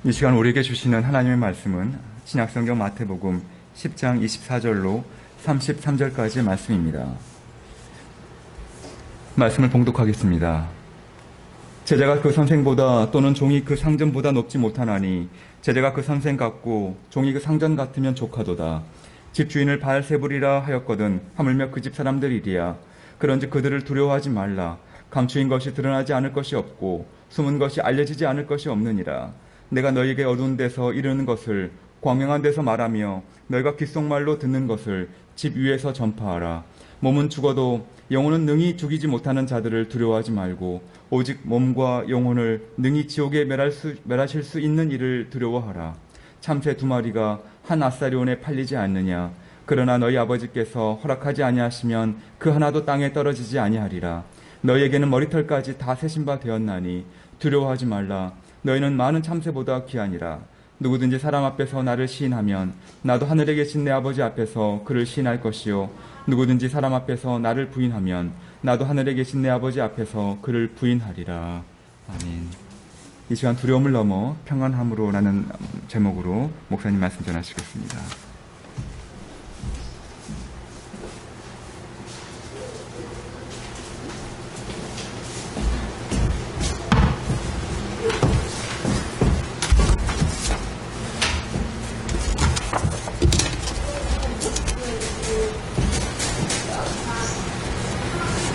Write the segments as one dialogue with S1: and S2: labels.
S1: 이 시간 우리에게 주시는 하나님의 말씀은 신약성경 마태복음 10장 24절로 33절까지의 말씀입니다. 말씀을 봉독하겠습니다. 제자가 그 선생보다 또는 종이 그 상전보다 높지 못하나니 제자가 그 선생 같고 종이 그 상전 같으면 족하도다. 집주인을 바알세불이라 하였거든 하물며 그 집 사람들이리야. 그런즉 그들을 두려워하지 말라. 감추인 것이 드러나지 않을 것이 없고 숨은 것이 알려지지 않을 것이 없느니라. 내가 너희에게 어두운 데서 이르는 것을 광명한 데서 말하며 너희가 귓속말로 듣는 것을 집 위에서 전파하라. 몸은 죽어도 영혼은 능히 죽이지 못하는 자들을 두려워하지 말고 오직 몸과 영혼을 능히 지옥에 멸하실 수 있는 이를 두려워하라. 참새 2마리가 한 아사리온에 팔리지 않느냐. 그러나 너희 아버지께서 허락하지 아니하시면 그 하나도 땅에 떨어지지 아니하리라. 너희에게는 머리털까지 다 세신 바 되었나니 두려워하지 말라. 너희는 많은 참새보다 귀하니라. 누구든지 사람 앞에서 나를 시인하면 나도 하늘에 계신 내 아버지 앞에서 그를 시인할 것이요 누구든지 사람 앞에서 나를 부인하면 나도 하늘에 계신 내 아버지 앞에서 그를 부인하리라. 아멘. 이 시간 두려움을 넘어 평안함으로라는 제목으로 목사님 말씀 전하시겠습니다.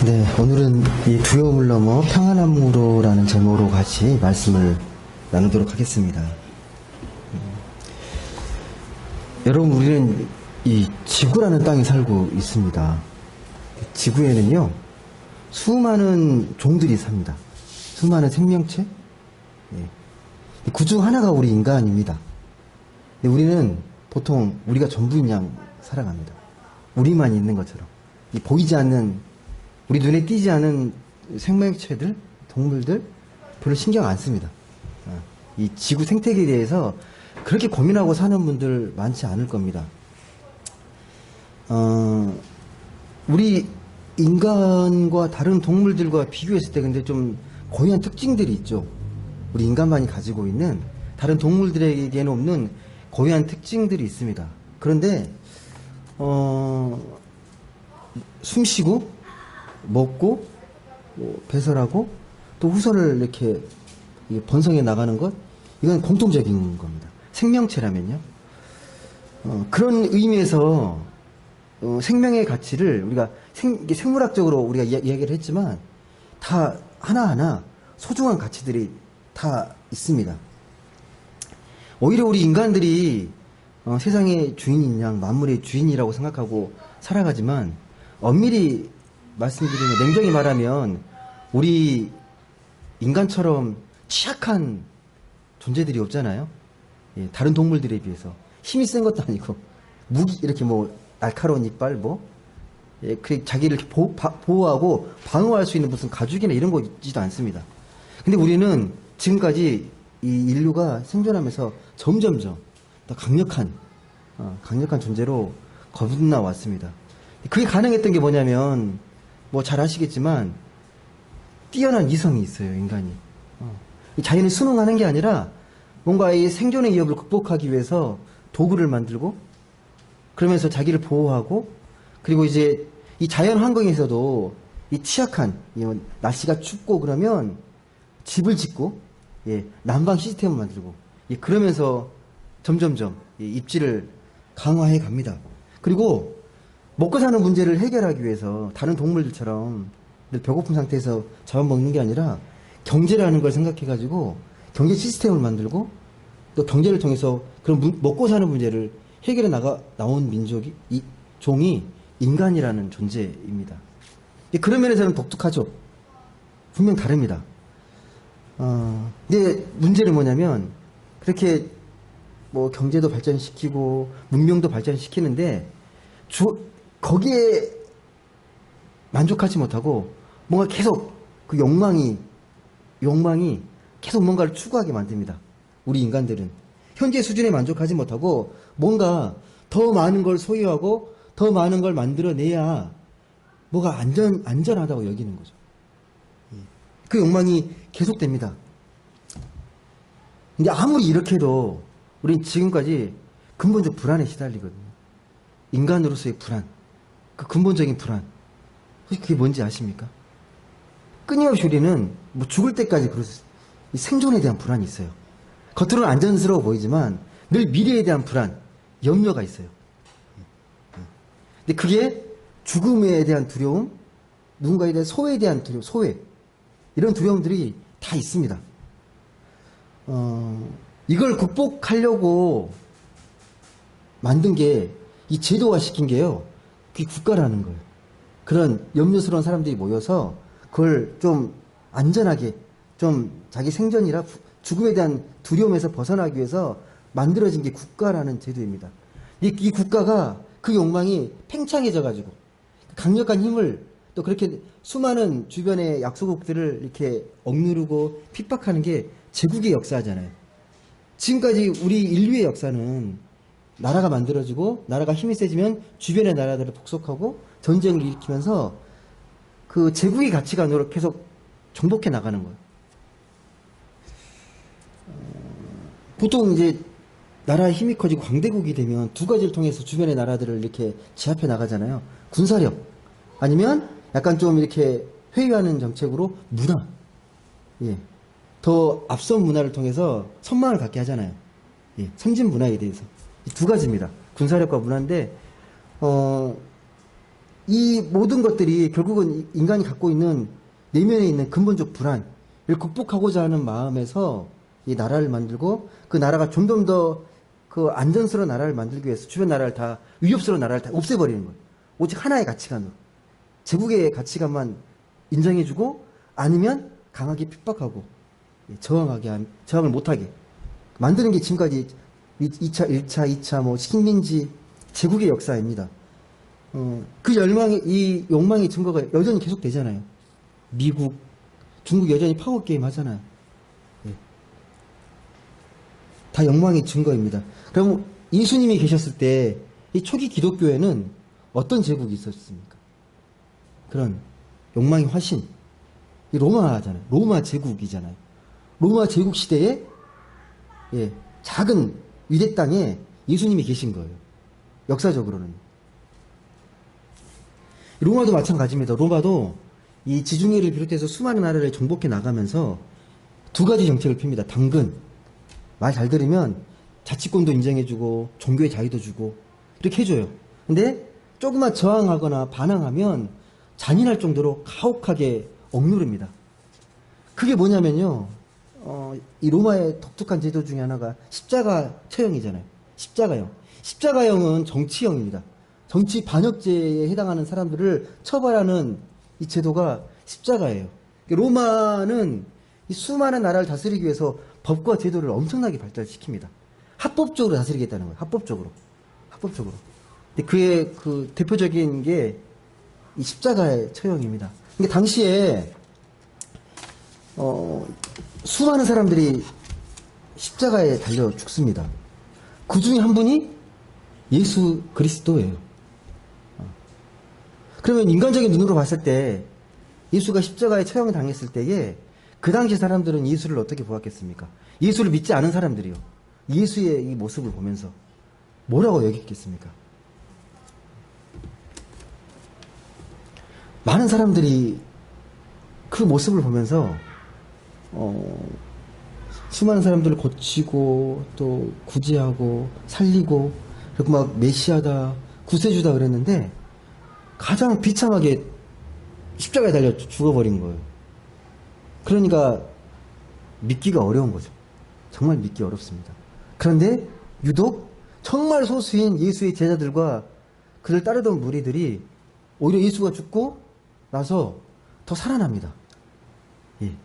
S2: 네, 오늘은 이 두려움을 넘어 평안함으로라는 제목으로 같이 말씀을 나누도록 하겠습니다. 여러분, 우리는 이 지구라는 땅에 살고 있습니다. 지구에는요, 수많은 종들이 삽니다. 수많은 생명체? 그 중 하나가 우리 인간입니다. 우리는 보통 우리가 전부인 양 살아갑니다. 우리만 있는 것처럼. 이 보이지 않는 우리 눈에 띄지 않은 생명체들, 동물들 별로 신경 안 씁니다. 이 지구 생태계에 대해서 그렇게 고민하고 사는 분들 많지 않을 겁니다. 우리 인간과 다른 동물들과 비교했을 때 근데 좀 고유한 특징들이 있죠. 우리 인간만이 가지고 있는 다른 동물들에게는 없는 고유한 특징들이 있습니다. 그런데 숨쉬고 먹고 배설하고 또 후손을 이렇게 번성해 나가는 것, 이건 공통적인 겁니다. 생명체라면요. 그런 의미에서 생명의 가치를 우리가 생물학적으로 우리가 이야기를 했지만 다 하나하나 소중한 가치들이 다 있습니다. 오히려 우리 인간들이 세상의 주인인 양 만물의 주인이라고 생각하고 살아가지만 엄밀히 말씀드리면 냉정히 말하면 우리 인간처럼 취약한 존재들이 없잖아요. 예, 다른 동물들에 비해서 힘이 센 것도 아니고 무기 이렇게 뭐 날카로운 이빨 예, 그 자기를 이렇게 보호하고 방어할 수 있는 무슨 가죽이나 이런 거 있지도 않습니다. 근데 우리는 지금까지 이 인류가 생존하면서 점점점 더 강력한 존재로 거듭나 왔습니다. 그게 가능했던 게 뭐냐면 뭐 잘 아시겠지만 뛰어난 이성이 있어요, 인간이. 이 자연을 순응하는 게 아니라 뭔가 이 생존의 위협을 극복하기 위해서 도구를 만들고 그러면서 자기를 보호하고 그리고 이제 이 자연 환경에서도 이 취약한 날씨가 춥고 그러면 집을 짓고 난방 시스템을 만들고 그러면서 점점점 입지를 강화해 갑니다. 그리고 먹고 사는 문제를 해결하기 위해서 다른 동물들처럼 배고픈 상태에서 잡아먹는 게 아니라 경제라는 걸 생각해가지고 경제 시스템을 만들고 또 경제를 통해서 그런 먹고 사는 문제를 해결해 나온 민족이, 이 종이 인간이라는 존재입니다. 그런 면에서는 독특하죠. 분명 다릅니다. 근데 문제는 뭐냐면 그렇게 뭐 경제도 발전시키고 문명도 발전시키는데 거기에 만족하지 못하고 뭔가 계속 그 욕망이 계속 뭔가를 추구하게 만듭니다. 우리 인간들은 현재 수준에 만족하지 못하고 뭔가 더 많은 걸 소유하고 더 많은 걸 만들어내야 뭐가 안전하다고 여기는 거죠. 그 욕망이 계속됩니다. 근데 아무리 이렇게 해도 우린 지금까지 근본적 불안에 시달리거든요. 인간으로서의 불안, 그 근본적인 불안. 혹시 그게 뭔지 아십니까? 끊임없이 우리는 뭐 죽을 때까지 이 생존에 대한 불안이 있어요. 겉으로는 안전스러워 보이지만 늘 미래에 대한 불안, 염려가 있어요. 근데 그게 죽음에 대한 두려움, 누군가에 대한 소외에 대한 두려움, 소외. 이런 두려움들이 다 있습니다. 이걸 극복하려고 만든 게, 이 제도화 시킨 게요, 그게 국가라는 거예요. 그런 염려스러운 사람들이 모여서 그걸 좀 안전하게, 좀 자기 생존이라 죽음에 대한 두려움에서 벗어나기 위해서 만들어진 게 국가라는 제도입니다. 이 국가가 그 욕망이 팽창해져가지고 강력한 힘을 또 그렇게 수많은 주변의 약소국들을 이렇게 억누르고 핍박하는 게 제국의 역사잖아요. 지금까지 우리 인류의 역사는 나라가 만들어지고 나라가 힘이 세지면 주변의 나라들을 복속하고 전쟁을 일으키면서 그 제국의 가치관으로 계속 정복해 나가는 거예요. 보통 이제 나라의 힘이 커지고 강대국이 되면 두 가지를 통해서 주변의 나라들을 이렇게 제압해 나가잖아요. 군사력 아니면 약간 좀 이렇게 회유하는 정책으로 문화. 예. 더 앞선 문화를 통해서 선망을 갖게 하잖아요. 예. 선진 문화에 대해서. 이 두 가지입니다. 군사력과 문화인데, 이 모든 것들이 결국은 인간이 갖고 있는 내면에 있는 근본적 불안을 극복하고자 하는 마음에서 이 나라를 만들고 그 나라가 점점 더 그 안전스러운 나라를 만들기 위해서 주변 나라를 다, 위협스러운 나라를 다 없애버리는 거예요. 오직 하나의 가치관으로. 제국의 가치관만 인정해주고 아니면 강하게 핍박하고 저항을 못하게 만드는 게 지금까지 2차, 1차, 2차 뭐 식민지 제국의 역사입니다. 그 이 욕망의 증거가 여전히 계속되잖아요. 미국, 중국 여전히 파워게임 하잖아요. 예. 다 욕망의 증거입니다. 그럼 예수님이 계셨을 때 이 초기 기독교에는 어떤 제국이 있었습니까? 그런 욕망의 화신. 이 로마잖아요. 로마 제국이잖아요. 로마 제국 시대에 예, 작은 유대 땅에 예수님이 계신 거예요. 역사적으로는. 로마도 마찬가지입니다. 로마도 이 지중해를 비롯해서 수많은 나라를 정복해 나가면서 두 가지 정책을 핍니다. 당근. 말 잘 들으면 자치권도 인정해주고 종교의 자유도 주고 이렇게 해줘요. 근데 조금만 저항하거나 반항하면 잔인할 정도로 가혹하게 억누릅니다. 그게 뭐냐면요. 이 로마의 독특한 제도 중에 하나가 십자가 처형이잖아요. 십자가형. 십자가형은 정치형입니다. 정치 반역죄에 해당하는 사람들을 처벌하는 이 제도가 십자가예요. 로마는 이 수많은 나라를 다스리기 위해서 법과 제도를 엄청나게 발달시킵니다. 합법적으로 다스리겠다는 거예요. 합법적으로. 근데 그의 그 대표적인 게 이 십자가의 처형입니다. 근데 당시에 수많은 사람들이 십자가에 달려 죽습니다. 그 중에 한 분이 예수 그리스도예요. 그러면 인간적인 눈으로 봤을 때 예수가 십자가에 처형을 당했을 때에 그 당시 사람들은 예수를 어떻게 보았겠습니까? 예수를 믿지 않은 사람들이요. 예수의 이 모습을 보면서 뭐라고 여겼겠습니까? 많은 사람들이 그 모습을 보면서 수많은 사람들을 고치고 또 구제하고 살리고 그리고 막 메시아다 구세주다 그랬는데 가장 비참하게 십자가에 달려 죽어버린 거예요. 그러니까 믿기가 어려운 거죠. 정말 믿기 어렵습니다. 그런데 유독 정말 소수인 예수의 제자들과 그를 따르던 무리들이 오히려 예수가 죽고 나서 더 살아납니다. 예.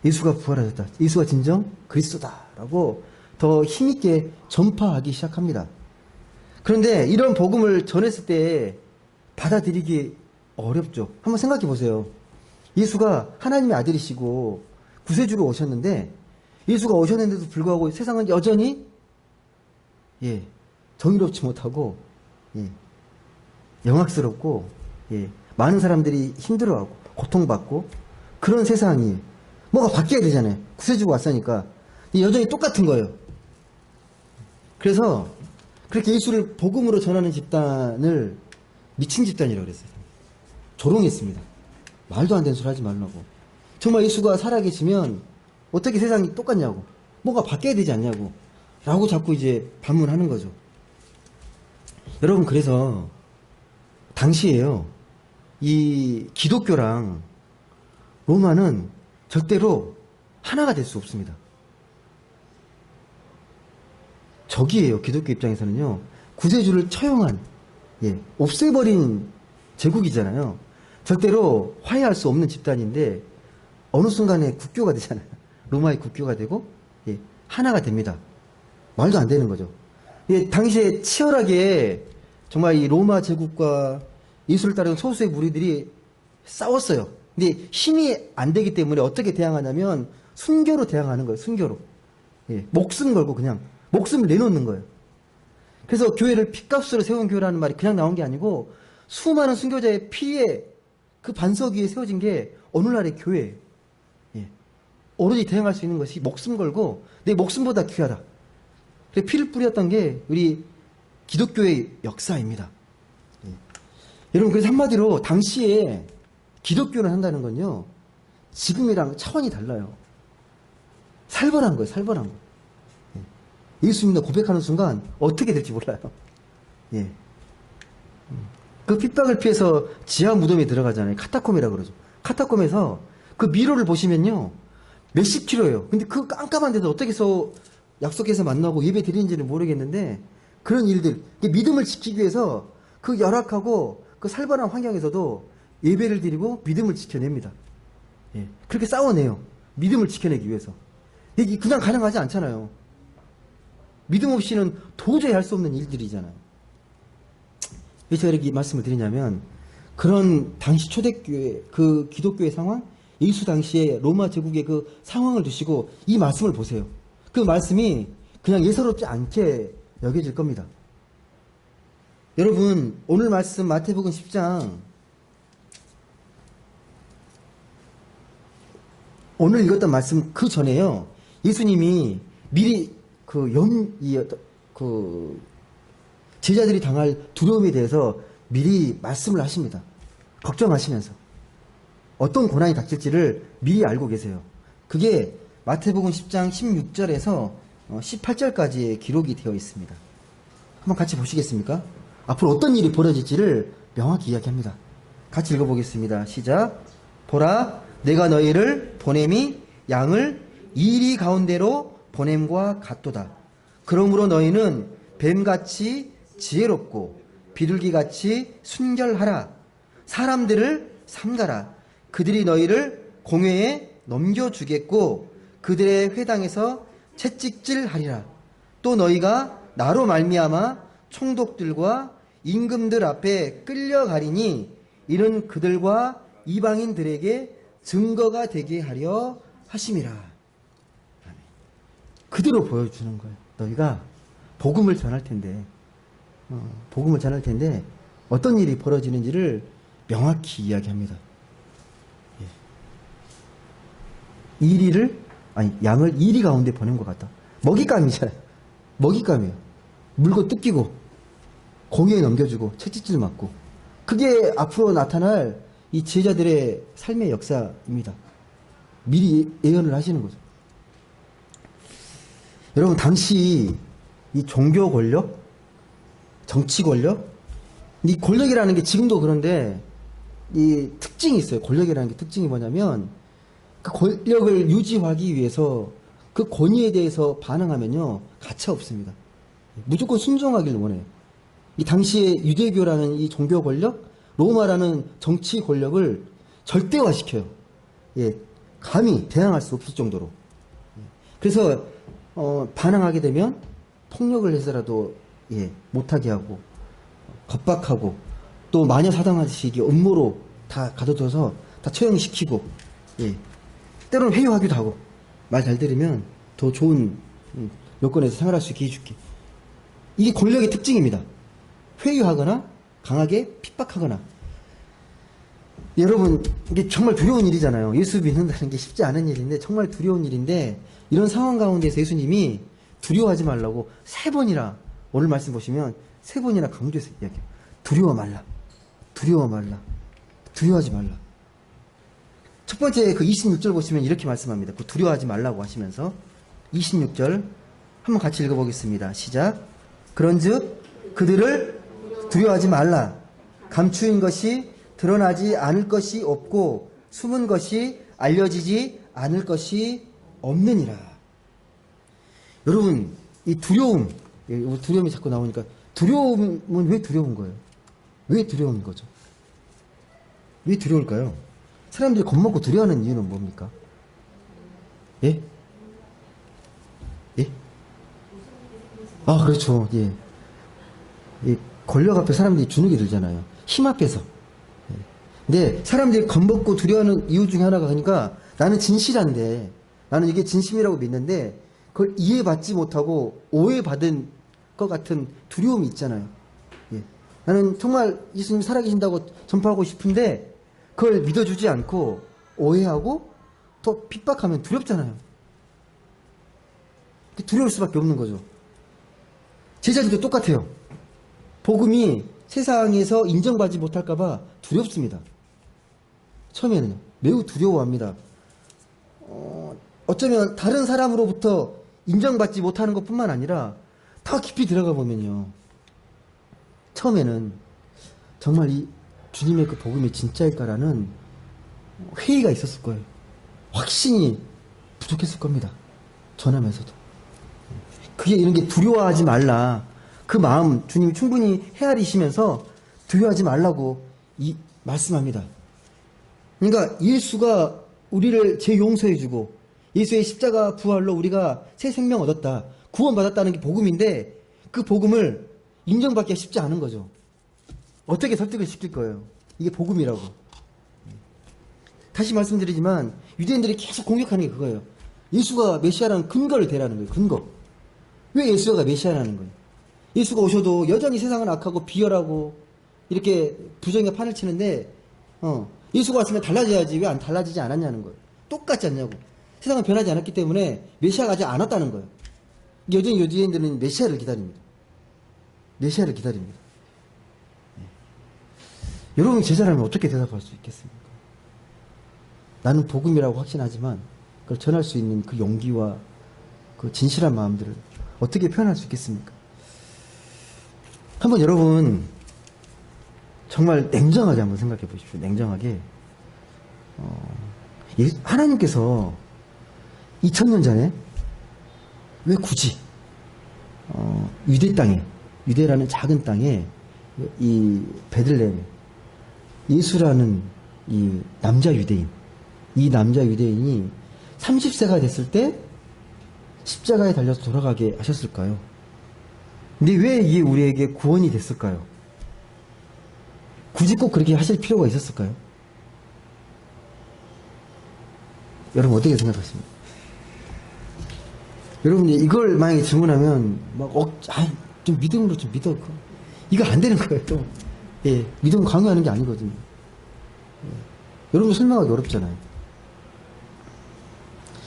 S2: 예수가 부활하셨다. 예수가 진정 그리스도다라고 더 힘있게 전파하기 시작합니다. 그런데 이런 복음을 전했을 때 받아들이기 어렵죠. 한번 생각해 보세요. 예수가 하나님의 아들이시고 구세주로 오셨는데 예수가 오셨는데도 불구하고 세상은 여전히 정의롭지 못하고 영악스럽고 많은 사람들이 힘들어하고 고통받고 그런 세상이 뭐가 바뀌어야 되잖아요. 구세주가 왔으니까. 여전히 똑같은 거예요. 그래서 그렇게 예수를 복음으로 전하는 집단을 미친 집단이라고 그랬어요. 조롱했습니다. 말도 안 되는 소리 하지 말라고. 정말 예수가 살아계시면 어떻게 세상이 똑같냐고. 뭐가 바뀌어야 되지 않냐고. 라고 자꾸 이제 반문하는 거죠. 여러분, 그래서 당시에요, 이 기독교랑 로마는 절대로 하나가 될 수 없습니다. 적이에요. 기독교 입장에서는요. 구세주를 처형한, 없애버린 제국이잖아요. 절대로 화해할 수 없는 집단인데 어느 순간에 국교가 되잖아요. 로마의 국교가 되고 하나가 됩니다. 말도 안 되는 거죠. 당시에 치열하게 정말 이 로마 제국과 예수를 따르는 소수의 무리들이 싸웠어요. 근데 힘이 안 되기 때문에 어떻게 대항하냐면 순교로 대항하는 거예요. 순교로. 목숨 걸고 그냥 목숨을 내놓는 거예요. 그래서 교회를 핏값으로 세운 교회라는 말이 그냥 나온 게 아니고 수많은 순교자의 피에 그 반석 위에 세워진 게 오늘날의 교회예요. 오로지 대항할 수 있는 것이 목숨 걸고 내 목숨보다 귀하다. 그래서 피를 뿌렸던 게 우리 기독교의 역사입니다. 여러분, 그래서 한마디로 당시에 기독교를 한다는 건요, 지금이랑 차원이 달라요. 살벌한 거예요. 살벌한 거. 예수 믿는다 고백하는 순간 어떻게 될지 몰라요. 그 핍박을 피해서 지하 무덤에 들어가잖아요. 카타콤이라고 그러죠. 카타콤에서 그 미로를 보시면요, 몇십 킬로예요. 근데 그 깜깜한 데서 어떻게 해서 약속해서 만나고 예배 드리는지는 모르겠는데 그런 일들, 믿음을 지키기 위해서 그 열악하고 그 살벌한 환경에서도 예배를 드리고 믿음을 지켜냅니다. 그렇게 싸워내요. 믿음을 지켜내기 위해서. 이게 그냥 가능하지 않잖아요. 믿음 없이는 도저히 할 수 없는 일들이잖아요. 왜 제가 이렇게 말씀을 드리냐면, 그런 당시 초대교회, 그 기독교의 상황, 예수 당시에 로마 제국의 그 상황을 두시고 이 말씀을 보세요. 그 말씀이 그냥 예사롭지 않게 여겨질 겁니다. 여러분, 오늘 말씀 마태복음 10장, 오늘 읽었던 말씀 그 전에요, 예수님이 미리 제자들이 당할 두려움에 대해서 미리 말씀을 하십니다. 걱정하시면서. 어떤 고난이 닥칠지를 미리 알고 계세요. 그게 마태복음 10장 16절에서 18절까지의 기록이 되어 있습니다. 한번 같이 보시겠습니까? 앞으로 어떤 일이 벌어질지를 명확히 이야기합니다. 같이 읽어보겠습니다. 시작. 보라, 내가 너희를 보냄이 양을 이리 가운데로 보냄과 같도다. 그러므로 너희는 뱀같이 지혜롭고 비둘기같이 순결하라. 사람들을 삼가라. 그들이 너희를 공회에 넘겨주겠고 그들의 회당에서 채찍질하리라. 또 너희가 나로 말미암아 총독들과 임금들 앞에 끌려가리니 이는 그들과 이방인들에게 증거가 되게 하려 하심이라. 그대로 보여주는 거예요. 너희가 복음을 전할 텐데, 어떤 일이 벌어지는지를 명확히 이야기합니다. 양을 이리 가운데 보낸 것 같다. 먹잇감이잖아요. 먹잇감이에요. 물고 뜯기고, 공회에 넘겨주고, 채찍질 맞고. 그게 앞으로 나타날 이 제자들의 삶의 역사입니다. 미리 예언을 하시는 거죠. 여러분, 당시 이 종교 권력, 정치 권력, 이 권력이라는 게 지금도 그런데 이 특징이 있어요. 권력이라는 게 특징이 뭐냐면 그 권력을 유지하기 위해서 그 권위에 대해서 반항하면요, 가차 없습니다. 무조건 순종하기를 원해요. 이 당시에 유대교라는 이 종교 권력, 로마라는 정치 권력을 절대화시켜요. 감히 대항할 수 없을 정도로. 그래서 반항하게 되면 폭력을 해서라도 못하게 하고 겁박하고 또 마녀 사당하듯이 이게 음모로 다 가둬둬서 다 처형시키고 때로는 회유하기도 하고 말 잘 들으면 더 좋은 여건에서 생활할 수 있게 해줄게. 이게 권력의 특징입니다. 회유하거나 강하게 핍박하거나. 여러분, 이게 정말 두려운 일이잖아요. 예수 믿는다는 게 쉽지 않은 일인데, 정말 두려운 일인데, 이런 상황 가운데서 예수님이 두려워하지 말라고 3번이나, 오늘 말씀 보시면 3번이나 강조해서 이야기해요. 두려워 말라. 두려워 말라. 두려워하지 말라. 첫 번째 그 26절 보시면 이렇게 말씀합니다. 그 두려워하지 말라고 하시면서 26절 한번 같이 읽어보겠습니다. 시작. 그런즉 그들을 두려워하지 말라. 감추인 것이 드러나지 않을 것이 없고 숨은 것이 알려지지 않을 것이 없느니라. 여러분, 이 두려움, 두려움이 자꾸 나오니까 두려움은 왜 두려운 거예요? 왜 두려운 거죠? 왜 두려울까요? 사람들이 겁먹고 두려워하는 이유는 뭡니까? 예? 예? 아, 그렇죠. 예. 이 권력 앞에 사람들이 주눅이 들잖아요. 힘 앞에서. 예. 근데 사람들이 겁먹고 두려워하는 이유 중에 하나가 그러니까 나는 진실한데, 나는 이게 진심이라고 믿는데 그걸 이해받지 못하고 오해받은 것 같은 두려움이 있잖아요. 예. 나는 정말 예수님 살아계신다고 전파하고 싶은데 그걸 믿어주지 않고 오해하고 또 핍박하면 두렵잖아요. 두려울 수밖에 없는 거죠. 제자들도 똑같아요. 복음이 세상에서 인정받지 못할까봐 두렵습니다. 처음에는 매우 두려워합니다. 어쩌면 다른 사람으로부터 인정받지 못하는 것뿐만 아니라 더 깊이 들어가 보면요. 처음에는 정말 이 주님의 그 복음이 진짜일까라는 회의가 있었을 거예요. 확신이 부족했을 겁니다. 전하면서도. 그게 이런 게 두려워하지 말라. 그 마음 주님이 충분히 헤아리시면서 두려워하지 말라고 말씀합니다. 그러니까 예수가 우리를 재용서해주고 예수의 십자가 부활로 우리가 새 생명 얻었다. 구원받았다는 게 복음인데 그 복음을 인정받기가 쉽지 않은 거죠. 어떻게 설득을 시킬 거예요? 이게 복음이라고. 다시 말씀드리지만 유대인들이 계속 공격하는 게 그거예요. 예수가 메시아라는 근거를 대라는 거예요. 근거. 왜 예수가 메시아라는 거예요? 예수가 오셔도 여전히 세상은 악하고 비열하고 이렇게 부정의 판을 치는데 예수가 왔으면 달라져야지 왜 안 달라지지 않았냐는 거예요. 똑같지 않냐고. 세상은 변하지 않았기 때문에 메시아가 아직 안 왔다는 거예요. 여전히 유대인들은 메시아를 기다립니다. 메시아를 기다립니다. 여러분 제자라면 어떻게 대답할 수 있겠습니까? 나는 복음이라고 확신하지만 그걸 전할 수 있는 그 용기와 그 진실한 마음들을 어떻게 표현할 수 있겠습니까? 한번 여러분 정말 냉정하게 한번 생각해 보십시오. 냉정하게 하나님께서 2000년 전에 왜 굳이 유대 땅에, 유대라는 작은 땅에 이 베들레헴 예수라는 이 남자 유대인, 이 남자 유대인이 30세가 됐을 때 십자가에 달려서 돌아가게 하셨을까요? 근데 왜 이게 우리에게 구원이 됐을까요? 굳이 꼭 그렇게 하실 필요가 있었을까요? 여러분 어떻게 생각하십니까? 여러분 이걸 만약에 질문하면 좀 믿음으로 좀 믿어. 이거 안 되는 거예요. 또. 예, 믿음 강요하는 게 아니거든요. 예. 여러분 설명하기 어렵잖아요.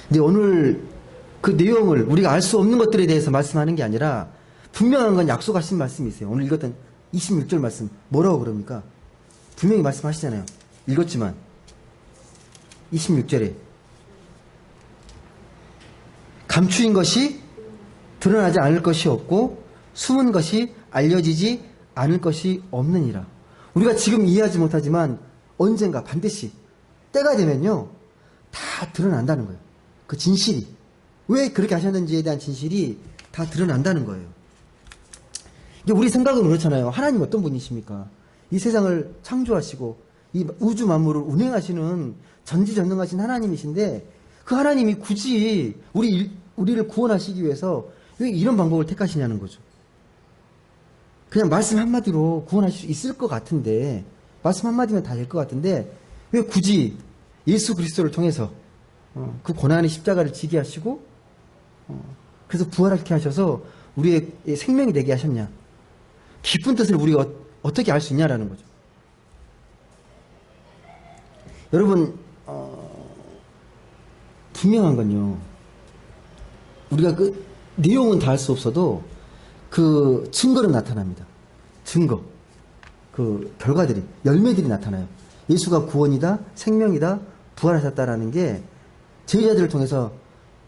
S2: 근데 오늘 그 내용을 우리가 알 수 없는 것들에 대해서 말씀하는 게 아니라 분명한 건 약속하신 말씀이 있어요. 오늘 읽었던 26절 말씀 뭐라고 그럽니까? 분명히 말씀하시잖아요. 읽었지만 26절에 감추인 것이 드러나지 않을 것이 없고 숨은 것이 알려지지 않을 것이 없느니라. 우리가 지금 이해하지 못하지만 언젠가 반드시 때가 되면요 다 드러난다는 거예요. 그 진실이 왜 그렇게 하셨는지에 대한 진실이 다 드러난다는 거예요. 이게 우리 생각은 그렇잖아요. 하나님 어떤 분이십니까? 이 세상을 창조하시고 이 우주 만물을 운행하시는 전지전능하신 하나님이신데 그 하나님이 굳이 우리를 구원하시기 위해서 왜 이런 방법을 택하시냐는 거죠. 그냥 말씀 한마디로 구원하실 수 있을 것 같은데 말씀 한마디면 다 될 것 같은데 왜 굳이 예수 그리스도를 통해서 그 고난의 십자가를 지게 하시고 그래서 부활하게 하셔서 우리의 생명이 되게 하셨냐. 깊은 뜻을 우리가 어떻게 알 수 있냐라는 거죠. 여러분, 분명한 건요. 우리가 그 내용은 다 알 수 없어도 그 증거는 나타납니다. 증거. 그 결과들이, 열매들이 나타나요. 예수가 구원이다, 생명이다, 부활하셨다라는 게 제자들을 통해서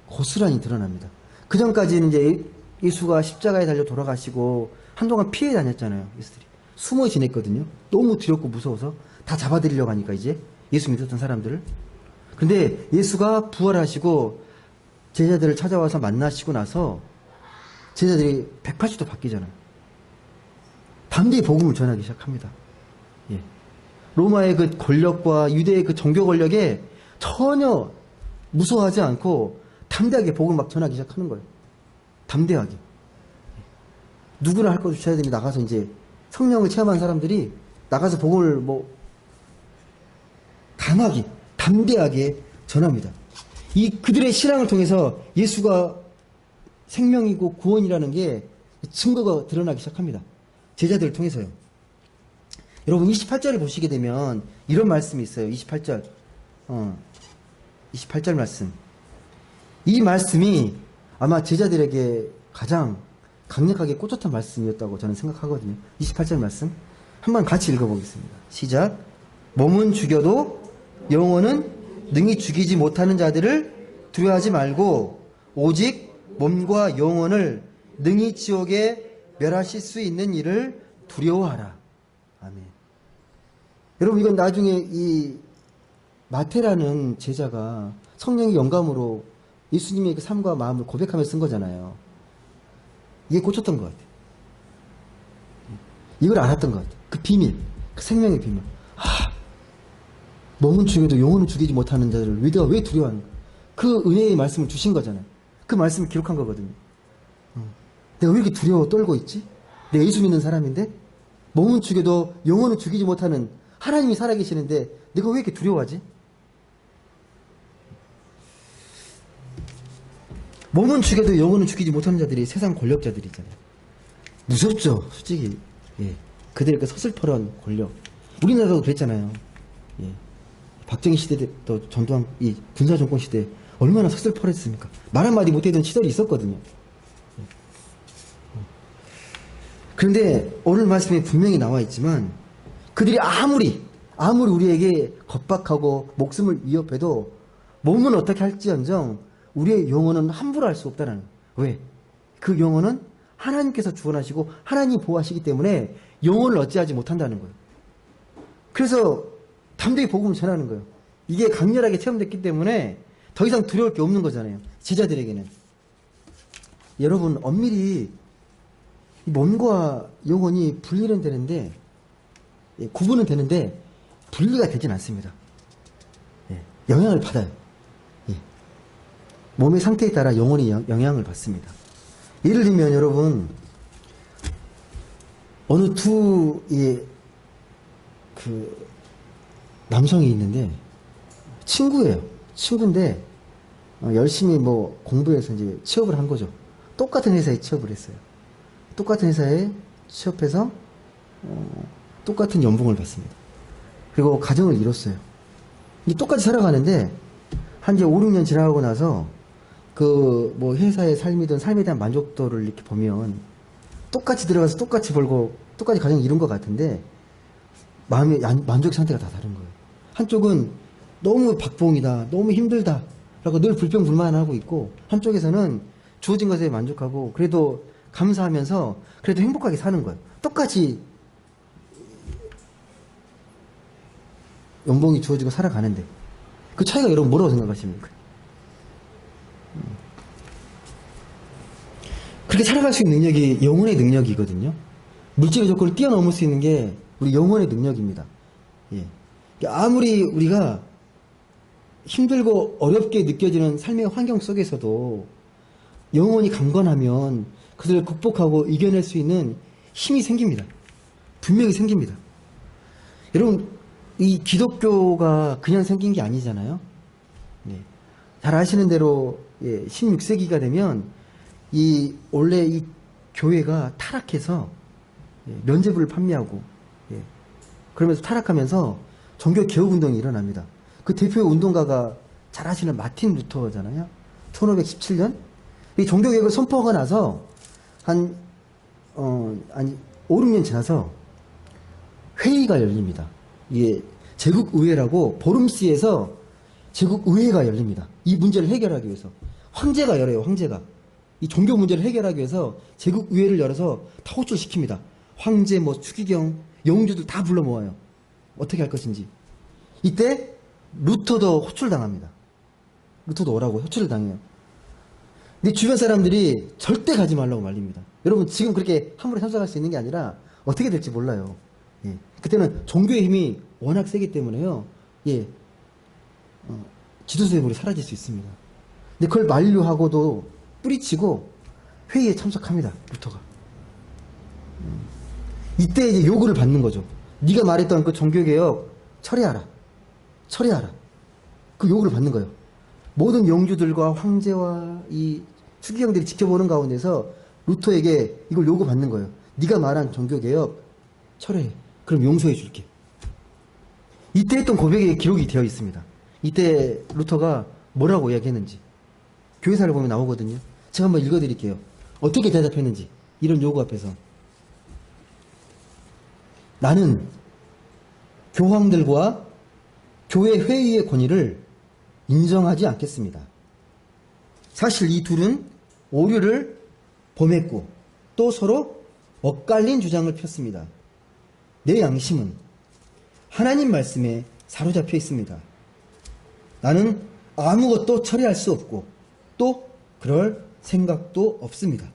S2: 고스란히 드러납니다. 그 전까지는 이제 예수가 십자가에 달려 돌아가시고 한동안 피해 다녔잖아요. 예수들이. 숨어 지냈거든요. 너무 두렵고 무서워서 다 잡아들이려고 하니까 이제 예수 믿었던 사람들을. 근데 예수가 부활하시고 제자들을 찾아와서 만나시고 나서 제자들이 180도 바뀌잖아요. 담대히 복음을 전하기 시작합니다. 예. 로마의 그 권력과 유대의 그 종교 권력에 전혀 무서워하지 않고 담대하게 복음을 막 전하기 시작하는 거예요. 담대하게. 누구나 할 것 없이 제자들이 나가서 이제 성령을 체험한 사람들이 나가서 복음을 뭐 강하게, 담대하게 전합니다. 이 그들의 신앙을 통해서 예수가 생명이고 구원이라는 게 증거가 드러나기 시작합니다. 제자들을 통해서요. 여러분 28절을 보시게 되면 이런 말씀이 있어요. 28절. 28절 말씀. 이 말씀이 아마 제자들에게 가장 강력하게 꽂혔던 말씀이었다고 저는 생각하거든요. 28절 말씀. 한번 같이 읽어보겠습니다. 시작. 몸은 죽여도 영혼은 능히 죽이지 못하는 자들을 두려워하지 말고 오직 몸과 영혼을 능히 지옥에 멸하실 수 있는 일을 두려워하라. 아멘. 여러분 이건 나중에 이 마태라는 제자가 성령의 영감으로 예수님의 그 삶과 마음을 고백하며 쓴 거잖아요. 이게 꽂혔던 것 같아요. 이걸 알았던 것 같아요. 그 비밀, 그 생명의 비밀. 몸은 죽여도 영혼은 죽이지 못하는 자들을 내가 왜 두려워하는가? 그 은혜의 말씀을 주신 거잖아요. 그 말씀을 기록한 거거든요. 내가 왜 이렇게 두려워 떨고 있지? 내가 예수 믿는 사람인데 몸은 죽여도 영혼은 죽이지 못하는 하나님이 살아계시는데 내가 왜 이렇게 두려워하지? 몸은 죽여도 영혼은 죽이지 못하는 자들이 세상 권력자들이잖아요. 무섭죠, 솔직히. 예. 그들의 그 서슬퍼런 권력. 우리나라도 그랬잖아요. 예. 박정희 시대 또 전두환 이 군사 정권 시대 얼마나 서슬퍼랬습니까? 말 한마디 못하던 시절이 있었거든요. 그런데 오늘 말씀에 분명히 나와 있지만 그들이 아무리 우리에게 겁박하고 목숨을 위협해도 몸은 어떻게 할지언정 우리의 영혼은 함부로 할 수 없다는. 왜? 그 영혼은 하나님께서 주원하시고 하나님이 보호하시기 때문에 영혼을 어찌하지 못한다는 거예요. 그래서 담대히 복음을 전하는 거예요. 이게 강렬하게 체험됐기 때문에 더 이상 두려울 게 없는 거잖아요. 제자들에게는. 여러분 엄밀히 몸과 영혼이 분리는 되는데 구분은 되는데 분리가 되진 않습니다. 영향을 받아요. 몸의 상태에 따라 영혼이 영향을 받습니다. 예를 들면 여러분 어느 두 남성이 있는데 친구예요. 친구인데 열심히 뭐 공부해서 이제 취업을 한 거죠. 똑같은 회사에 취업을 했어요. 똑같은 회사에 취업해서 똑같은 연봉을 받습니다. 그리고 가정을 이뤘어요. 똑같이 살아가는데 한 이제 5, 6년 지나가고 나서 그 뭐 회사의 삶이든 삶에 대한 만족도를 이렇게 보면 똑같이 들어가서 똑같이 벌고 똑같이 가정을 이룬 것 같은데 마음의 만족 상태가 다 다른 거예요. 한쪽은 너무 박봉이다, 너무 힘들다 라고 늘 불평불만하고 있고 한쪽에서는 주어진 것에 만족하고 그래도 감사하면서 그래도 행복하게 사는 거예요. 똑같이 연봉이 주어지고 살아가는데 그 차이가 여러분 뭐라고 생각하십니까? 그렇게 살아갈 수 있는 능력이 영혼의 능력이거든요. 물질의 조건을 뛰어넘을 수 있는 게 우리 영혼의 능력입니다. 예. 아무리 우리가 힘들고 어렵게 느껴지는 삶의 환경 속에서도 영혼이 강건하면 그들을 극복하고 이겨낼 수 있는 힘이 생깁니다. 분명히 생깁니다. 여러분, 이 기독교가 그냥 생긴 게 아니잖아요. 예. 잘 아시는 대로 16세기가 되면 원래 이 교회가 타락해서 면죄부를 판매하고 그러면서 타락하면서 종교 개혁운동이 일어납니다. 그 대표 운동가가 잘 아시는 마틴 루터잖아요. 1517년? 이 종교개혁을 선포하고 나서 한 5, 6년 지나서 회의가 열립니다. 이게 제국의회라고 보름시에서 제국의회가 열립니다. 이 문제를 해결하기 위해서. 황제가 열어요, 황제가. 이 종교 문제를 해결하기 위해서 제국의회를 열어서 다 호출시킵니다. 황제, 추기경, 영주들 다 불러 모아요. 어떻게 할 것인지. 이때 루터도 호출당합니다. 루터도 오라고 호출을 당해요. 근데 주변 사람들이 절대 가지 말라고 말립니다. 여러분 지금 그렇게 함부로 참석할 수 있는 게 아니라 어떻게 될지 몰라요. 예. 그때는 종교의 힘이 워낙 세기 때문에요. 예. 지도세물이 사라질 수 있습니다. 근데 그걸 만류하고도 뿌리치고 회의에 참석합니다. 루터가. 이때 이제 요구를 받는 거죠. 네가 말했던 그 종교개혁 처리하라. 처리하라. 그 요구를 받는 거예요. 모든 영주들과 황제와 이 추기경들이 지켜보는 가운데서 루터에게 이걸 요구받는 거예요. 네가 말한 종교개혁 철회해. 그럼 용서해 줄게. 이때 했던 고백의 기록이 되어 있습니다. 이때 루터가 뭐라고 이야기했는지 교회사를 보면 나오거든요. 제가 한번 읽어드릴게요. 어떻게 대답했는지 이런 요구 앞에서. 나는 교황들과 교회 회의의 권위를 인정하지 않겠습니다. 사실 이 둘은 오류를 범했고 또 서로 엇갈린 주장을 폈습니다. 내 양심은 하나님 말씀에 사로잡혀 있습니다. 나는 아무것도 처리할 수 없고 또 그럴 생각도 없습니다.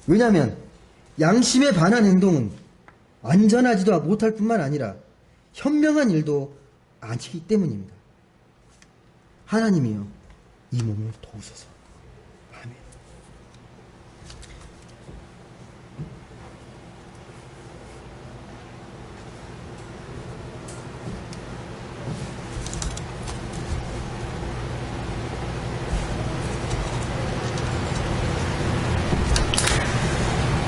S2: 왜냐하면 양심에 반한 행동은 안전하지도 못할 뿐만 아니라 현명한 일도 아니기 때문입니다. 하나님이여 이 몸을 도우소서. 아멘.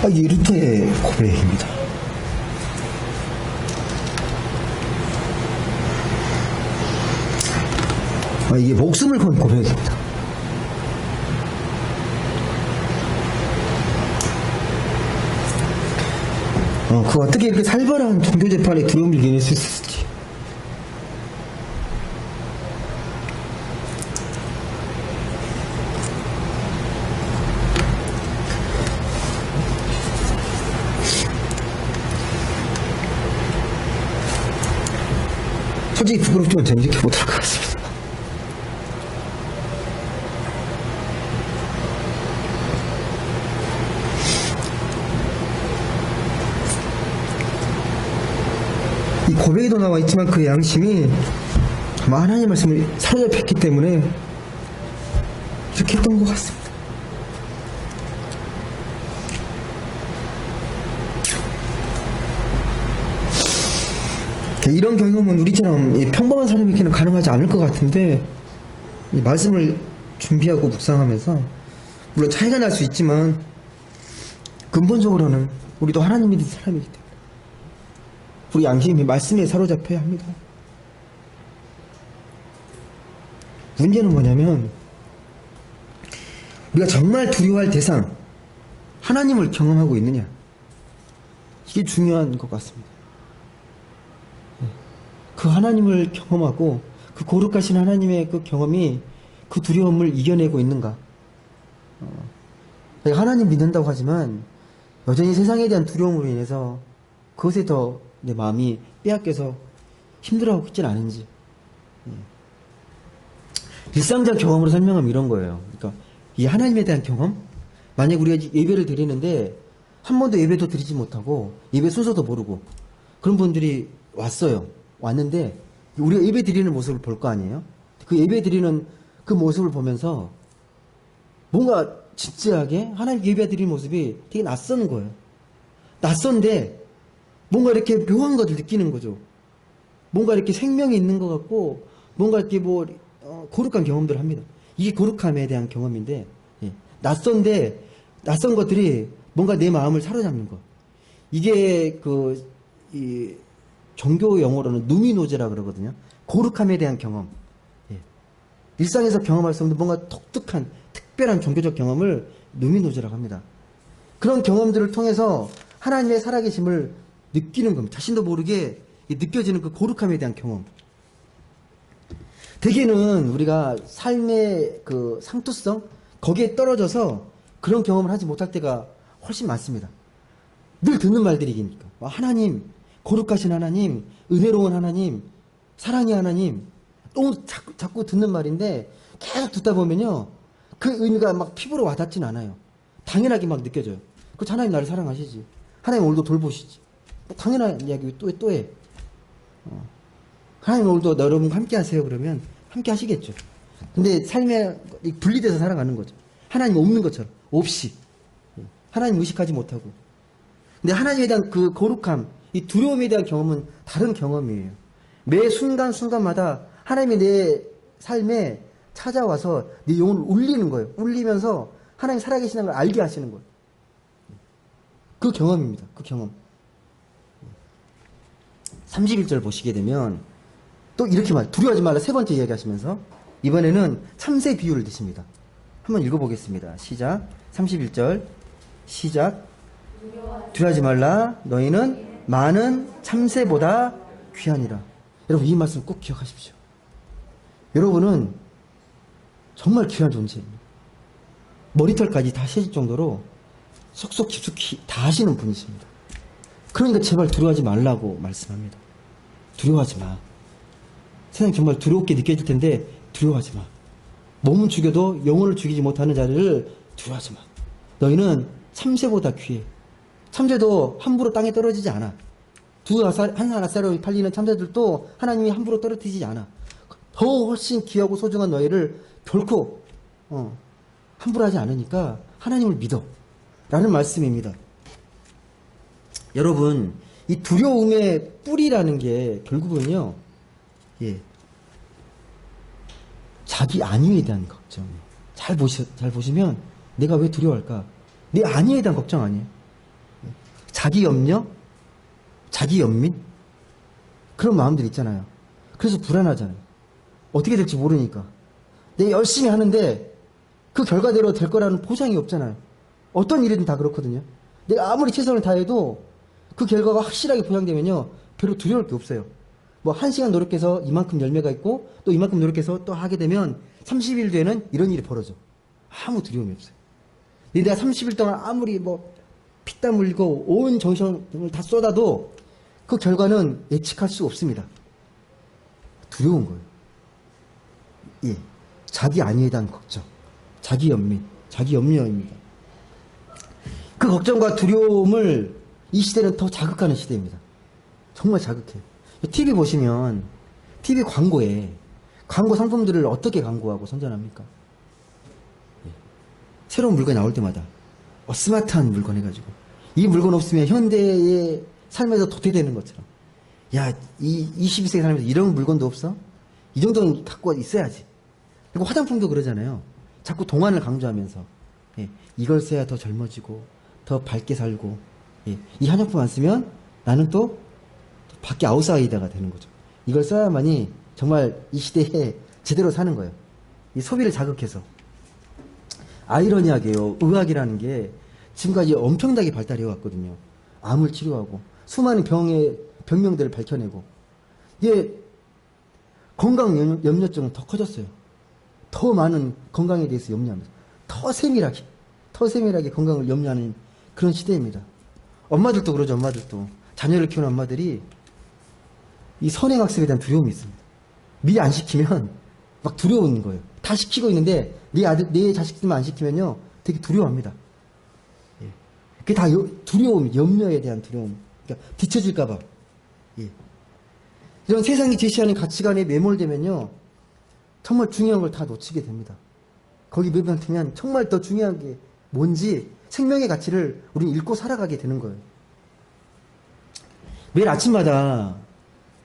S2: 이게 루터의 고백입니다. 이게 목숨을 건 고백입니다. 그 어떻게 이렇게 살벌한 종교재판에 두려움을 이겨낼 수 있을지. 솔직히 부끄럽지만 재밌게 못할 것 같습니다. 이 고백에도 나와 있지만 그 양심이 아마 하나님의 말씀을 사로잡혔기 때문에 이렇게 했던 것 같습니다. 이런 경험은 우리처럼 평범한 사람에게는 가능하지 않을 것 같은데 이 말씀을 준비하고 묵상하면서 물론 차이가 날 수 있지만 근본적으로는 우리도 하나님이 믿는 사람이기 때문에 우리 양심이 말씀에 사로잡혀야 합니다. 문제는 뭐냐면 우리가 정말 두려워할 대상 하나님을 경험하고 있느냐, 이게 중요한 것 같습니다. 그 하나님을 경험하고 그 거룩하신 하나님의 그 경험이 그 두려움을 이겨내고 있는가. 내가 하나님 믿는다고 하지만 여전히 세상에 대한 두려움으로 인해서 그것에 더 내 마음이 빼앗겨서 힘들어하고 있진 않은지. 일상적 경험으로 설명하면 이런 거예요. 그러니까 이 하나님에 대한 경험, 만약 우리가 예배를 드리는데 한 번도 예배도 드리지 못하고 예배 순서도 모르고 그런 분들이 왔는데 우리가 예배 드리는 모습을 볼 거 아니에요? 그 예배 드리는 그 모습을 보면서 뭔가 진지하게 하나님 예배 드리는 모습이 되게 낯선 거예요. 낯선데 뭔가 이렇게 묘한 것을 느끼는 거죠. 뭔가 이렇게 생명이 있는 것 같고 뭔가 이렇게 거룩한 경험들을 합니다. 이게 거룩함에 대한 경험인데, 낯선데 낯선 것들이 뭔가 내 마음을 사로잡는 것. 이게 종교 용어로는 누미노제라 그러거든요. 거룩함에 대한 경험. 예. 일상에서 경험할 수 없는 뭔가 독특한, 특별한 종교적 경험을 누미노제라고 합니다. 그런 경험들을 통해서 하나님의 살아계심을 느끼는 겁니다. 자신도 모르게 느껴지는 그 거룩함에 대한 경험. 대개는 우리가 삶의 그 상투성, 거기에 떨어져서 그런 경험을 하지 못할 때가 훨씬 많습니다. 늘 듣는 말들이니까. 하나님, 거룩하신 하나님, 은혜로운 하나님, 사랑의 하나님. 너무 자꾸 듣는 말인데 계속 듣다 보면요. 그 의미가 막 피부로 와닿진 않아요. 당연하게 막 느껴져요. 그렇지, 하나님 나를 사랑하시지. 하나님 오늘도 돌보시지. 당연한 이야기 또 해. 하나님 오늘도 여러분과 함께 하세요. 그러면 함께 하시겠죠. 근데 삶에 분리돼서 살아가는 거죠. 하나님 없는 것처럼. 없이. 하나님 의식하지 못하고. 근데 하나님에 대한 그 거룩함, 이 두려움에 대한 경험은 다른 경험이에요. 매 순간순간마다 하나님이 내 삶에 찾아와서 내 영혼을 울리는 거예요. 울리면서 하나님 살아계시는 걸 알게 하시는 거예요. 그 경험입니다. 그 경험. 31절 보시게 되면 또 이렇게 두려워하지 말라 세 번째 이야기 하시면서 이번에는 참새 비유를 드십니다. 한번 읽어보겠습니다. 시작. 31절 시작. 두려워하지 말라 너희는 많은 참새보다 귀하니라. 여러분 이 말씀 꼭 기억하십시오. 여러분은 정말 귀한 존재입니다. 머리털까지 다 세질 정도로 쏙쏙 깊숙이 다 아시는 분이십니다. 그러니까 제발 두려워하지 말라고 말씀합니다. 두려워하지 마. 세상 정말 두렵게 느껴질 텐데 두려워하지 마. 몸은 죽여도 영혼을 죽이지 못하는 자를 두려워하지 마. 너희는 참새보다 귀해. 참새도 함부로 땅에 떨어지지 않아. 한 아싸로 팔리는 참새들도 하나님이 함부로 떨어뜨리지 않아. 더 훨씬 귀하고 소중한 너희를 결코 함부로 하지 않으니까 하나님을 믿어. 라는 말씀입니다. 여러분, 이 두려움의 뿌리라는 게 결국은요, 자기 안위에 대한 걱정이에요. 잘 보시면 내가 왜 두려워할까? 내 안위에 대한 걱정 아니에요. 자기 염려, 자기 연민 그런 마음들 있잖아요. 그래서 불안하잖아요. 어떻게 될지 모르니까. 내가 열심히 하는데 그 결과대로 될 거라는 보장이 없잖아요. 어떤 일이든 다 그렇거든요. 내가 아무리 최선을 다해도 그 결과가 확실하게 보장되면요. 별로 두려울 게 없어요. 뭐 1시간 노력해서 이만큼 열매가 있고 또 이만큼 노력해서 또 하게 되면 30일 뒤에는 이런 일이 벌어져. 아무 두려움이 없어요. 내가 30일 동안 아무리 뭐 피땀 흘리고 온 정성을 다 쏟아도 그 결과는 예측할 수 없습니다. 두려운 거예요. 예. 자기 안위에 대한 걱정, 자기 연민, 자기 염려입니다. 그 걱정과 두려움을 이 시대는 더 자극하는 시대입니다. 정말 자극해요. TV 보시면 TV 광고에 광고 상품들을 어떻게 광고하고 선전합니까? 예. 새로운 물건이 나올 때마다 스마트한 물건 해가지고 이 물건 없으면 현대의 삶에서 도태되는 것처럼 야, 이 22세기 살면서 이런 물건도 없어? 이 정도는 갖고 있어야지. 그리고 화장품도 그러잖아요. 자꾸 동안을 강조하면서 이걸 써야 더 젊어지고 더 밝게 살고 이 화장품 안 쓰면 나는 또 밖에 아웃사이더가 되는 거죠. 이걸 써야만이 정말 이 시대에 제대로 사는 거예요. 이 소비를 자극해서. 아이러니하게요. 의학이라는 게 지금까지 엄청나게 발달해 왔거든요. 암을 치료하고 수많은 병명들을 밝혀내고 이게 건강 염려증은 더 커졌어요. 더 많은 건강에 대해서 염려하면서 더 세밀하게 건강을 염려하는 그런 시대입니다. 엄마들도 그러죠. 엄마들도 자녀를 키우는 엄마들이 이 선행학습에 대한 두려움이 있습니다. 미리 안 시키면 막 두려운 거예요. 다 시키고 있는데 내 자식들만 안 시키면요 되게 두려워합니다. 그게 다 두려움, 염려에 대한 두려움. 그러니까 뒤처질까봐. 이런 세상이 제시하는 가치관에 매몰되면요 정말 중요한 걸 다 놓치게 됩니다. 거기 매몰되면 정말 더 중요한 게 뭔지 생명의 가치를 우리는 잃고 살아가게 되는 거예요. 매일 아침마다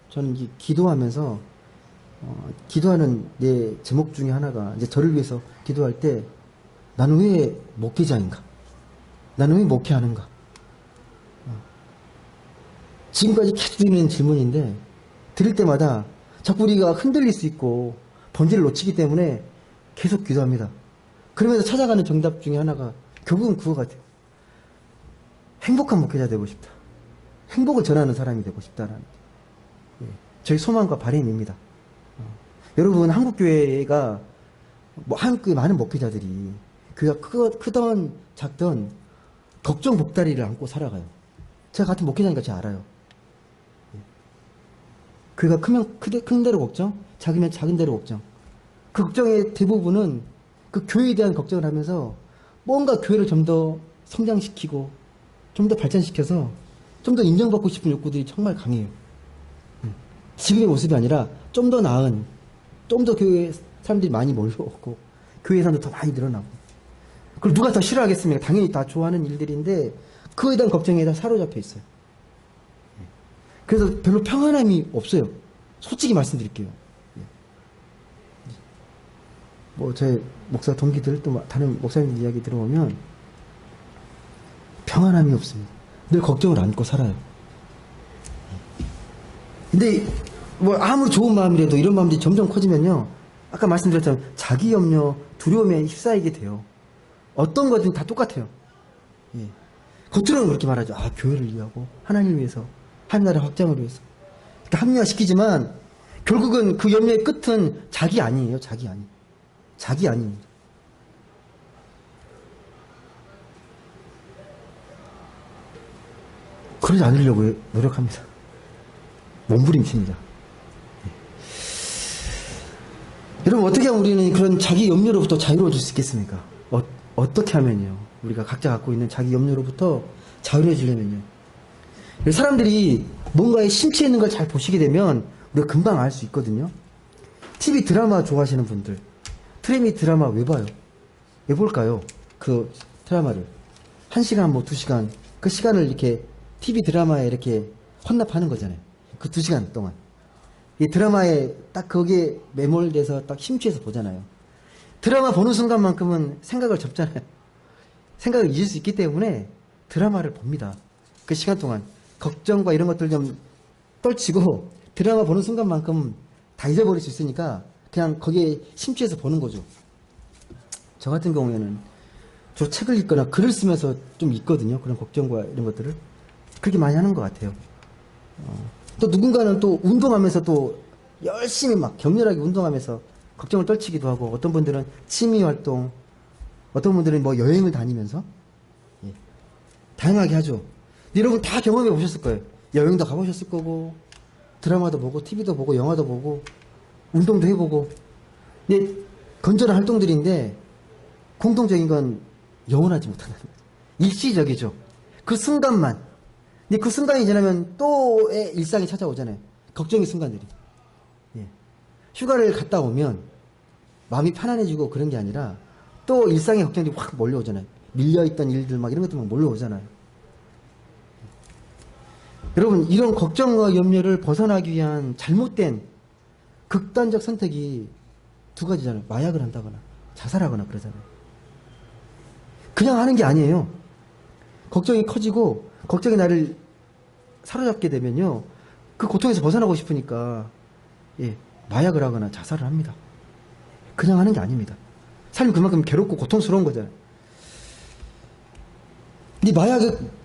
S2: 저는 기도하면서 기도하는 내 제목 중에 하나가 이제 저를 위해서 기도할 때 나는 왜 목회자인가? 나는 왜 목회하는가? 지금까지 계속 드리는 질문인데 드릴 때마다 자꾸 우리가 흔들릴 수 있고 본질을 놓치기 때문에 계속 기도합니다. 그러면서 찾아가는 정답 중에 하나가 결국은 그거 같아요. 행복한 목회자 되고 싶다. 행복을 전하는 사람이 되고 싶다라는 저희 소망과 바람입니다. 여러분 한국교회가 한국교회 많은 목회자들이 교회가 크던 작던 걱정 복다리를 안고 살아가요. 제가 같은 목회자니까 제가 알아요. 교회가 크면 큰 대로 걱정, 작으면 작은 대로 걱정. 그 걱정의 대부분은 그 교회에 대한 걱정을 하면서 뭔가 교회를 좀 더 성장시키고 좀 더 발전시켜서 좀 더 인정받고 싶은 욕구들이 정말 강해요. 지금의 모습이 아니라 좀 더 나은, 좀 더 교회에 사람들이 많이 몰려오고 교회 사람도 더 많이 늘어나고 그걸 누가 더 싫어하겠습니까? 당연히 다 좋아하는 일들인데 그거에 대한 걱정에 다 사로잡혀 있어요. 그래서 별로 평안함이 없어요. 솔직히 말씀드릴게요. 제 목사 동기들 또 다른 목사님들 이야기 들어보면 평안함이 없습니다. 늘 걱정을 안고 살아요. 근데 아무리 좋은 마음이라도 이런 마음들이 점점 커지면요. 아까 말씀드렸잖아요. 자기 염려, 두려움에 휩싸이게 돼요. 어떤 거든 다 똑같아요. 겉으로는 그렇게 말하죠. 교회를 위하고 하나님을 위해서 하나님 나라 확장을 위해서 이렇게 합리화시키지만 결국은 그 염려의 끝은 자기 아니에요. 자기 아닙니다. 그러지 않으려고 노력합니다. 몸부림칩니다. 여러분 어떻게 하면 우리는 그런 자기 염려로부터 자유로워질 수 있겠습니까? 어떻게 하면요? 우리가 각자 갖고 있는 자기 염려로부터 자유로워지려면요. 사람들이 뭔가에 심취해 있는 걸 잘 보시게 되면 우리가 금방 알 수 있거든요. TV 드라마 좋아하시는 분들 트레미 드라마 왜 봐요? 왜 볼까요? 그 드라마를 1시간 2시간 그 시간을 이렇게 TV 드라마에 이렇게 혼납하는 거잖아요. 그 2시간 동안 이 드라마에 딱 거기에 매몰돼서 딱 심취해서 보잖아요. 드라마 보는 순간만큼은 생각을 접잖아요. 생각을 잊을 수 있기 때문에 드라마를 봅니다. 그 시간 동안 걱정과 이런 것들 좀 떨치고 드라마 보는 순간만큼 다 잊어버릴 수 있으니까 그냥 거기에 심취해서 보는 거죠. 저 같은 경우에는 저 책을 읽거나 글을 쓰면서 좀 읽거든요. 그런 걱정과 이런 것들을 그렇게 많이 하는 것 같아요. 또 누군가는 또 운동하면서 또 열심히 막 격렬하게 운동하면서 걱정을 떨치기도 하고 어떤 분들은 취미 활동, 어떤 분들은 여행을 다니면서 다양하게 하죠. 근데 여러분 다 경험해 보셨을 거예요. 여행도 가보셨을 거고 드라마도 보고 TV도 보고 영화도 보고 운동도 해보고 근데 건전한 활동들인데 공통적인 건 영원하지 못한다는 거죠. 일시적이죠. 그 순간만. 근데 그 순간이 지나면 또의 일상이 찾아오잖아요. 걱정의 순간들이. 휴가를 갔다 오면 마음이 편안해지고 그런 게 아니라 또 일상의 걱정들이 확 몰려오잖아요. 밀려있던 일들 이런 것들 막 몰려오잖아요. 여러분 이런 걱정과 염려를 벗어나기 위한 잘못된 극단적 선택이 두 가지잖아요. 마약을 한다거나 자살하거나 그러잖아요. 그냥 하는 게 아니에요. 걱정이 커지고 걱정이 나를 사로잡게 되면요. 그 고통에서 벗어나고 싶으니까 마약을 하거나 자살을 합니다. 그냥 하는 게 아닙니다. 삶이 그만큼 괴롭고 고통스러운 거잖아요. 근데 마약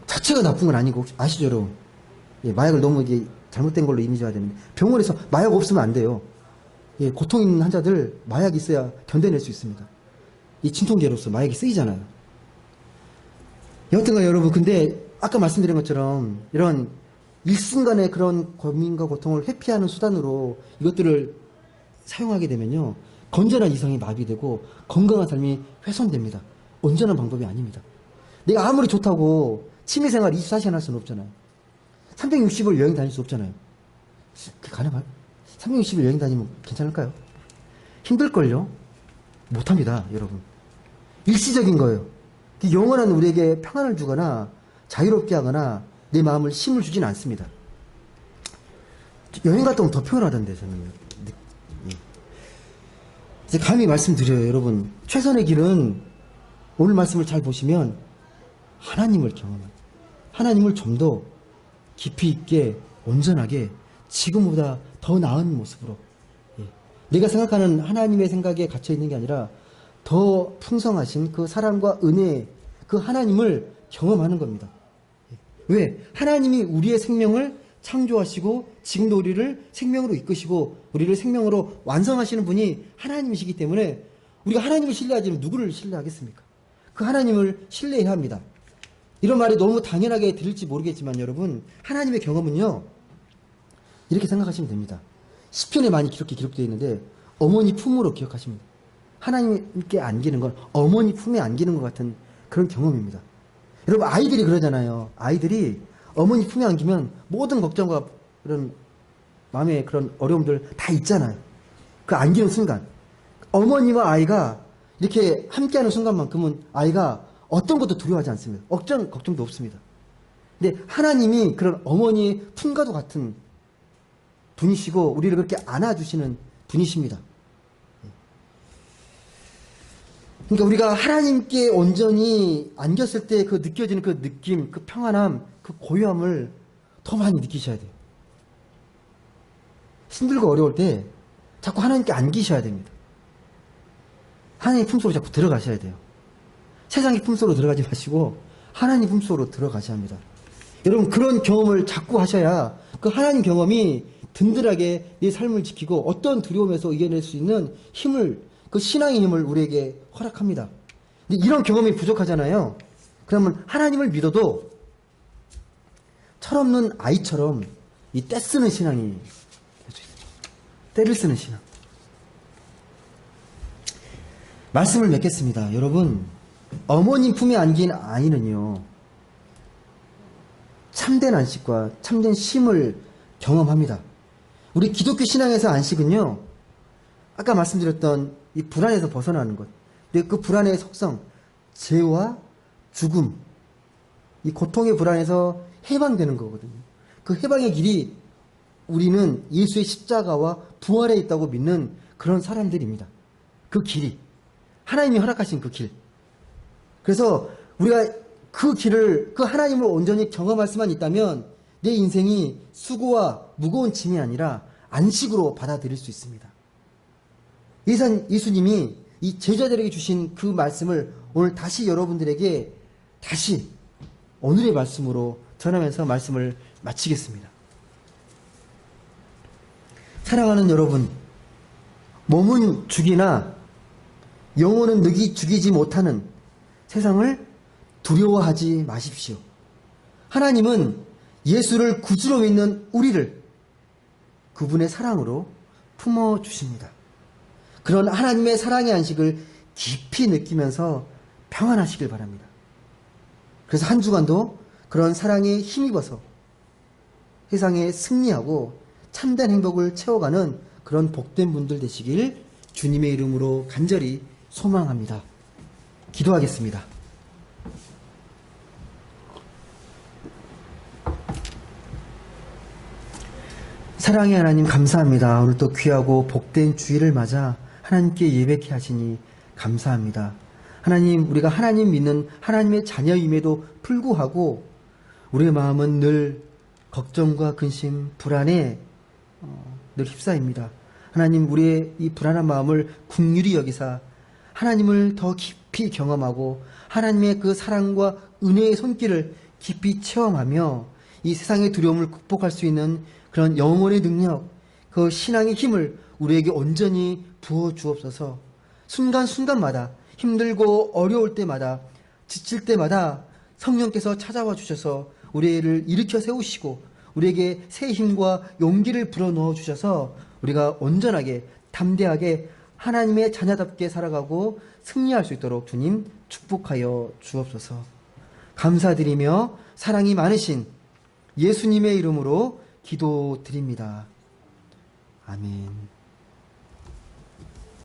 S2: 자체가 나쁜 건 아니고 아시죠 여러분? 마약을 너무 이게 잘못된 걸로 이미지화되는데 병원에서 마약 없으면 안 돼요. 고통 있는 환자들 마약이 있어야 견뎌낼 수 있습니다. 이 진통제로서 마약이 쓰이잖아요. 여하튼간 여러분 근데 아까 말씀드린 것처럼 이런 일순간의 그런 고민과 고통을 회피하는 수단으로 이것들을 사용하게 되면요. 건전한 이성이 마비되고 건강한 삶이 훼손됩니다. 온전한 방법이 아닙니다. 내가 아무리 좋다고 취미생활 24시간 할 수는 없잖아요. 360일 여행 다닐 수 없잖아요. 그게 가능할까요? 360일 여행 다니면 괜찮을까요? 힘들걸요? 못합니다, 여러분. 일시적인 거예요. 영원한 우리에게 평안을 주거나 자유롭게 하거나 내 마음을 힘을 주지는 않습니다. 여행 갔다 오면 더 평안하던데, 저는. 이제 감히 말씀드려요, 여러분. 최선의 길은 오늘 말씀을 잘 보시면 하나님을 경험한, 하나님을 좀 더 깊이 있게 온전하게 지금보다 더 나은 모습으로 내가 생각하는 하나님의 생각에 갇혀 있는 게 아니라 더 풍성하신 그 사랑과 은혜, 그 하나님을 경험하는 겁니다. 왜? 하나님이 우리의 생명을 창조하시고 지금도 우리를 생명으로 이끄시고 우리를 생명으로 완성하시는 분이 하나님이시기 때문에 우리가 하나님을 신뢰하지만 누구를 신뢰하겠습니까? 그 하나님을 신뢰해야 합니다. 이런 말이 너무 당연하게 들릴지 모르겠지만 여러분, 하나님의 경험은요, 이렇게 생각하시면 됩니다. 시편에 많이 기록되어 있는데 어머니 품으로 기억하시면 돼요. 하나님께 안기는 건 어머니 품에 안기는 것 같은 그런 경험입니다. 여러분, 아이들이 그러잖아요. 아이들이 어머니 품에 안기면 모든 걱정과 그런 마음의 그런 어려움들 다 있잖아요. 그 안기는 순간 어머니와 아이가 이렇게 함께하는 순간만큼은 아이가 어떤 것도 두려워하지 않습니다. 걱정도 없습니다. 근데 하나님이 그런 어머니의 품과도 같은 분이시고 우리를 그렇게 안아주시는 분이십니다. 그러니까 우리가 하나님께 온전히 안겼을 때 그 느껴지는 그 느낌, 그 평안함, 그 고요함을 더 많이 느끼셔야 돼요. 힘들고 어려울 때 자꾸 하나님께 안기셔야 됩니다. 하나님 품속으로 자꾸 들어가셔야 돼요. 세상의 품속으로 들어가지 마시고 하나님 품속으로 들어가셔야 합니다. 여러분, 그런 경험을 자꾸 하셔야 그 하나님 경험이 든든하게 내 삶을 지키고 어떤 두려움에서 이겨낼 수 있는 힘을, 그 신앙의 힘을 우리에게 허락합니다. 근데 이런 경험이 부족하잖아요. 그러면 하나님을 믿어도 철없는 아이처럼 이 떼 쓰는 신앙이 될 수 있어요. 때를 쓰는 신앙. 말씀을 맺겠습니다. 여러분, 어머님 품에 안긴 아이는요, 참된 안식과 참된 쉼을 경험합니다. 우리 기독교 신앙에서 안식은요, 아까 말씀드렸던 이 불안에서 벗어나는 것. 근데 그 불안의 속성, 죄와 죽음, 이 고통의 불안에서 해방되는 거거든요. 그 해방의 길이 우리는 예수의 십자가와 부활에 있다고 믿는 그런 사람들입니다. 그 길이. 하나님이 허락하신 그 길. 그래서 우리가 그 길을, 그 하나님을 온전히 경험할 수만 있다면 내 인생이 수고와 무거운 짐이 아니라 안식으로 받아들일 수 있습니다. 예수님이 이 제자들에게 주신 그 말씀을 오늘 다시 여러분들에게 다시 오늘의 말씀으로 전하면서 말씀을 마치겠습니다. 사랑하는 여러분, 몸은 죽이나 영혼은 죽이지 못하는 세상을 두려워하지 마십시오. 하나님은 예수를 구주로 믿는 우리를 그분의 사랑으로 품어주십니다. 그런 하나님의 사랑의 안식을 깊이 느끼면서 평안하시길 바랍니다. 그래서 한 주간도 그런 사랑에 힘입어서 세상에 승리하고 참된 행복을 채워가는 그런 복된 분들 되시길 주님의 이름으로 간절히 소망합니다. 기도하겠습니다. 사랑의 하나님, 감사합니다. 오늘 또 귀하고 복된 주일을 맞아 하나님께 예배케 하시니 감사합니다. 하나님, 우리가 하나님 믿는 하나님의 자녀임에도 불구하고 우리의 마음은 늘 걱정과 근심, 불안에 늘 휩싸입니다. 하나님, 우리의 이 불안한 마음을 긍휼히 여기사 하나님을 더 깊이 경험하고 하나님의 그 사랑과 은혜의 손길을 깊이 체험하며 이 세상의 두려움을 극복할 수 있는 그런 영혼의 능력, 그 신앙의 힘을 우리에게 온전히 부어 주옵소서. 순간순간마다 힘들고 어려울 때마다 지칠 때마다 성령께서 찾아와 주셔서 우리를 일으켜 세우시고 우리에게 새 힘과 용기를 불어넣어 주셔서 우리가 온전하게 담대하게 하나님의 자녀답게 살아가고 승리할 수 있도록 주님 축복하여 주옵소서. 감사드리며 사랑이 많으신 예수님의 이름으로 기도드립니다. 아멘.